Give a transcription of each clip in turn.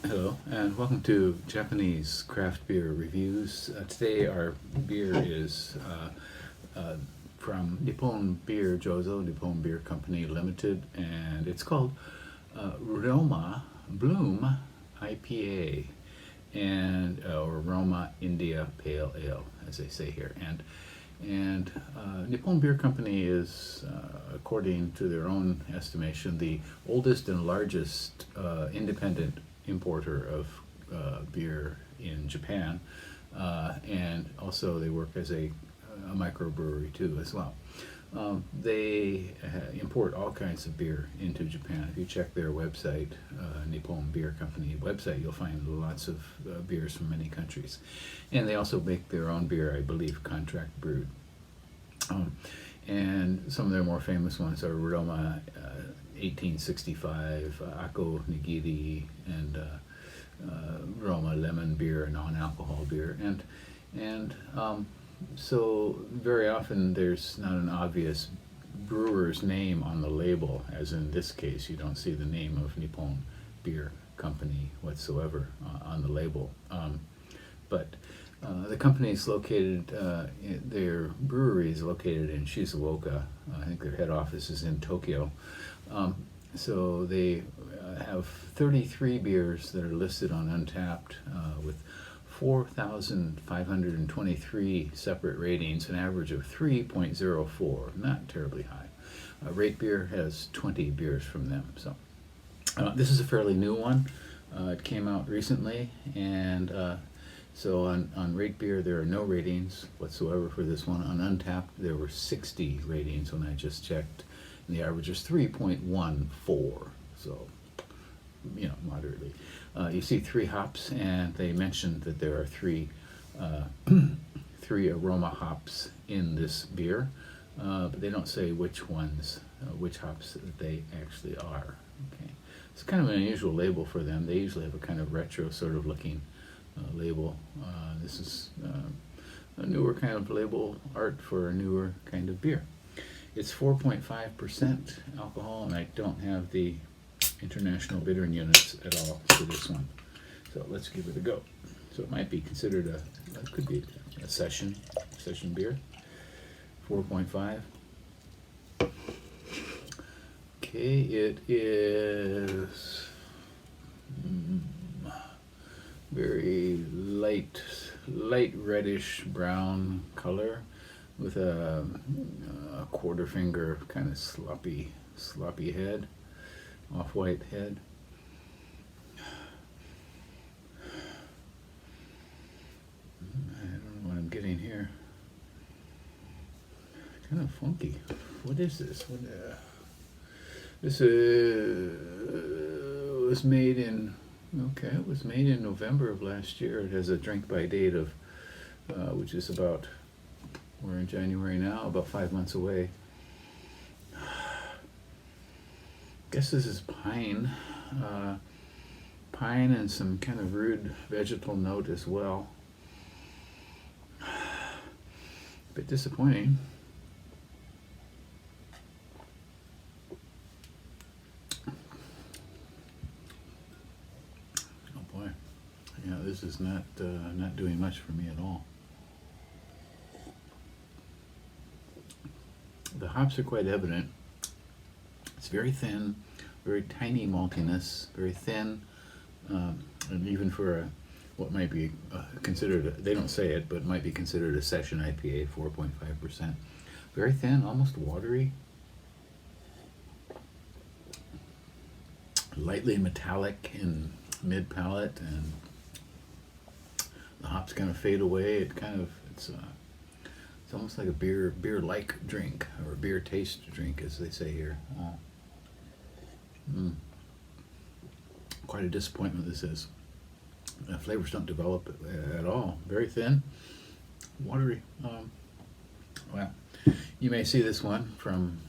Hello, and welcome to Japanese craft beer reviews. Today our beer is from Nippon Beer Nippon Beer Company Limited, and it's called Ryoma Bloom IPA, and or Roma India Pale Ale, as they say here. And Nippon Beer Company is, according to their own estimation, the oldest and largest independent importer of beer in Japan, and also they work as a microbrewery too as well. They import all kinds of beer into Japan. If you check their website, Nippon Beer Company website, you'll find lots of beers from many countries. And they also make their own beer, I believe, contract brewed. And some of their more famous ones are Ryoma 1865, Ako Nigiri, and Roma Lemon Beer, a non-alcohol beer. And so very often there's not an obvious brewer's name on the label, as in this case you don't see the name of Nippon Beer Company whatsoever on the label. But the company is located, their brewery is located in Shizuoka. I think their head office is in Tokyo. So they have 33 beers that are listed on Untappd, with 4,523 separate ratings, an average of 3.04, not terribly high. RateBeer has 20 beers from them. So this is a fairly new one. It came out recently, and so on RateBeer there are no ratings whatsoever for this one. On Untappd there were 60 ratings when I just checked, and the average is 3.14, so moderately. You see 3 hops, and they mentioned that there are three aroma hops in this beer, but they don't say which ones, which hops they actually are. Okay, it's kind of an unusual label for them. They usually have a kind of retro sort of looking label. This is a newer kind of label art for a newer kind of beer. It's 4.5% alcohol, and I don't have the international bittering units at all for this one. So let's give it a go. So it might be considered it could be a session beer. 4.5. Okay, it is very light reddish brown color with a quarter finger kind of sloppy head, off-white head. I don't know what I'm getting here. Kind of funky. What is this? This was made in. Okay, it was made in November of last year. It has a drink by date of, which is about, we're in January now, about 5 months away. Guess this is pine. Pine and some kind of rude vegetal note as well. A bit disappointing. Yeah, this is not doing much for me at all. The hops are quite evident. It's very thin, very tiny maltiness, very thin, and even for what might be considered, they don't say it, but might be considered a session IPA, 4.5%. Very thin, almost watery. Lightly metallic in mid-palate, and the hops kind of fade away. It's almost like a beer-like drink, or a beer taste drink, as they say here. Quite a disappointment this is. Flavors don't develop at all. Very thin, watery. Well, you may see this one from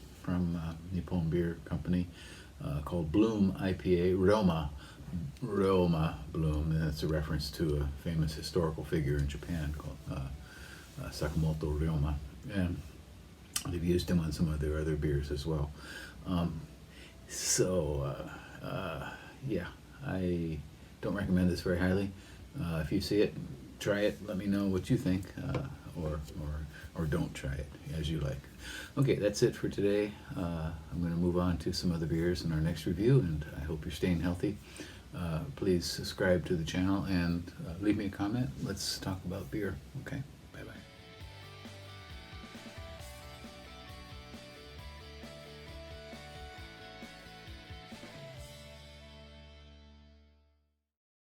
Nippon Beer Company, called Bloom IPA, Ryoma Bloom, and that's a reference to a famous historical figure in Japan called Sakamoto Ryoma, and they've used him on some of their other beers as well. Yeah, I don't recommend this very highly. If you see it, try it. Let me know what you think, or don't try it, as you like. Okay, that's it for today. I'm going to move on to some other beers in our next review, and I hope you're staying healthy. Please subscribe to the channel and leave me a comment. Let's talk about beer, okay?